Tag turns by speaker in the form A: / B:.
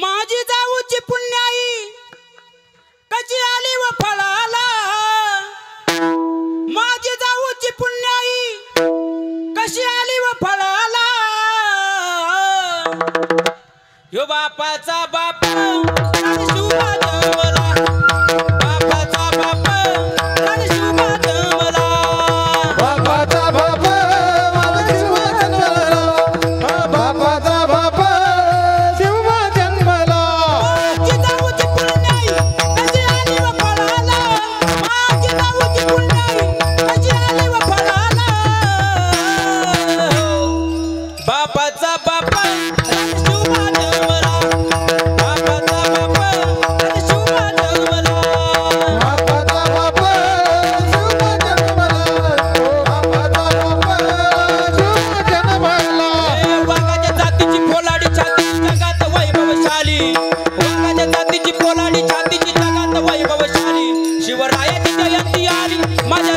A: माझी जाऊची पुण्याई कशी आली व फळाला, माझी जाऊची पुण्याई कशी आली व फळाला। यो बापाचा बाप आणि शिवबा जन्मला, बापाचा बाप आणि शिवबा जन्मला,
B: बापाचा बाप माझा शिवबा जन्मला, बापाचा बाप शिवबा जन्मला।
A: माझी जाऊची पुण्याई कशी आली व फळाला, माझी जाऊची पुण्याई कशी आली व फळाला। बापाचा बाप शिवरायाची जयंती आली माझ्या